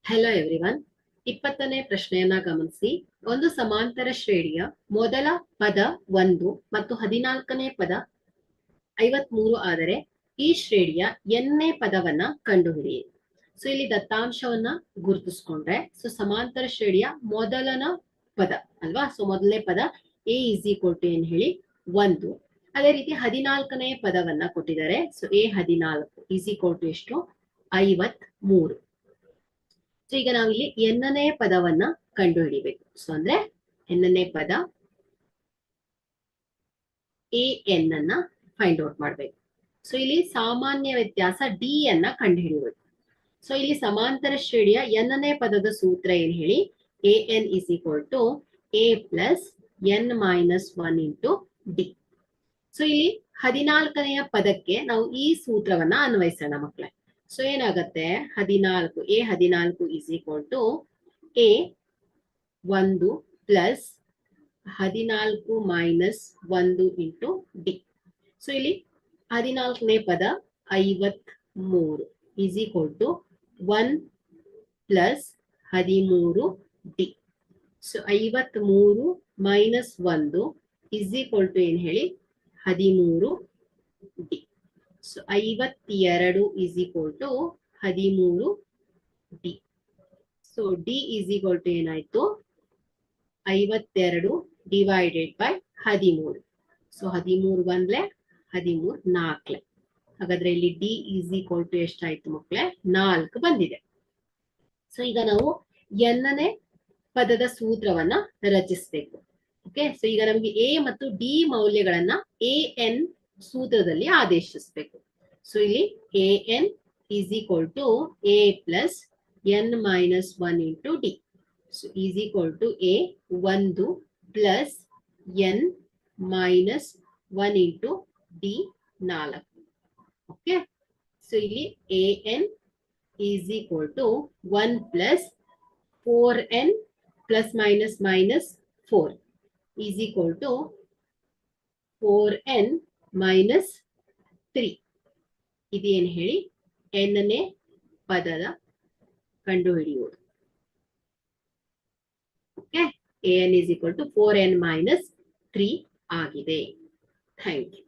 Hello everyone. 20ನೇ ಪ್ರಶ್ನೆಯನ್ನ ಗಮನಿಸಿ. ಒಂದು ಸಮಾಂತರ ಶ್ರೇಣಿಯ ಮೊದಲ ಪದ 1 ಮತ್ತು 14ನೇ ಪದ 53 ಆದರೆ ಈ ಶ್ರೇಣಿಯ ಎನ್ನೇ ಪದವನ್ನ ಕಂಡುಹಿಡಿಯಿರಿ. ಸೊ ಇಲ್ಲಿ ದತ್ತಾಂಶವನ್ನ ಗುರುತಿಸ್ಕೊಂಡ್ರೆ ಸಮಾಂತರ ಶ್ರೇಣಿಯ ಮೊದಲನ ಪದ ಅಲ್ವಾ. ಸೊ ಮೊದಲನೇ ಪದ ಎ ಇಸ್ ಈಕ್ವಲ್ ಟು ಏನ್ ಹೇಳಿ 1. ಅದೇ ರೀತಿ 14ನೇ ಪದವನ್ನ ಕೊಟ್ಟಿದ್ದಾರೆ. So a 14 is equal to ಎಷ್ಟು 53. ಸೊ ಈಗ ನಾವಿಲ್ಲಿ ಎನ್ನನೇ ಪದವನ್ನ ಕಂಡು ಹಿಡಿಬೇಕು. ಸೊ ಅಂದ್ರೆ ಎನ್ನನೇ ಪದ ಎ ಎನ್ ಅನ್ನ ಫೈಂಡ್ ಔಟ್ ಮಾಡ್ಬೇಕು. ಸೊ ಇಲ್ಲಿ ಸಾಮಾನ್ಯ ವ್ಯತ್ಯಾಸ ಡಿ ಅನ್ನ ಕಂಡು ಹಿಡಿಯಬೇಕು. ಸೊ ಇಲ್ಲಿ ಸಮಾಂತರ ಶ್ರೇಣಿಯ ಎನ್ನನೇ ಪದದ ಸೂತ್ರ ಏನ್ ಹೇಳಿ a n is equal to a plus n minus 1 into d. So ಇಲ್ಲಿ 14ನೆಯ ಪದಕ್ಕೆ ನಾವು ಈ ಸೂತ್ರವನ್ನ ಅನ್ವಯಿಸೋಣ ಮಕ್ಕಳೇ. ಸೊ ಏನಾಗತ್ತೆ 14 a 14 is equal to a 1 plus 14 minus 1 into d. So ಇಲ್ಲಿ 14ನೇ ಪದ 53 is equal to 1 plus 13 d. So 53 minus 1 is equal to ಏನ್ ಹೇಳಿ 13 d. So 52 is equal to 13 d. So d is equal to ಏನಾಯ್ತು 52 divided by 13. So 13 ಬಂದ್ರೆ 13 4. ಹಾಗಾದ್ರೆ ಇಲ್ಲಿ D is equal to ಎಷ್ಟಾಯ್ತು ಮಕ್ಕಳೇ 4 ಬಂದಿದೆ. ಸೊ ಈಗ ನಾವು ಎನ್ನನೇ ಪದದ ಸೂತ್ರವನ್ನ ರಚಿಸಬೇಕು. ಓಕೆ. ಸೊ ಈಗ ನಮ್ಗೆ ಎ ಮತ್ತು ಡಿ ಮೌಲ್ಯಗಳನ್ನ ಎ ಎನ್ ಸೂತ್ರದಲ್ಲಿ ಆದೇಶಿಸಬೇಕು. ಸೊ ಇಲ್ಲಿ a n is equal to a plus n minus 1 into d. So is equal to a 1 plus n minus 1 into d 4. Okay. So ಇಲ್ಲಿ a n is equal to 1 plus 4n plus minus minus 4 is equal to 4n minus 3. ಇದೇನು ಹೇಳಿ ಎನ್ನನೇ ಪದದ ಕಂಡುಹಿಡಿಯುವುದು. Okay. N is equal to 4n minus 3 ಆಗಿದೆ. Thank you.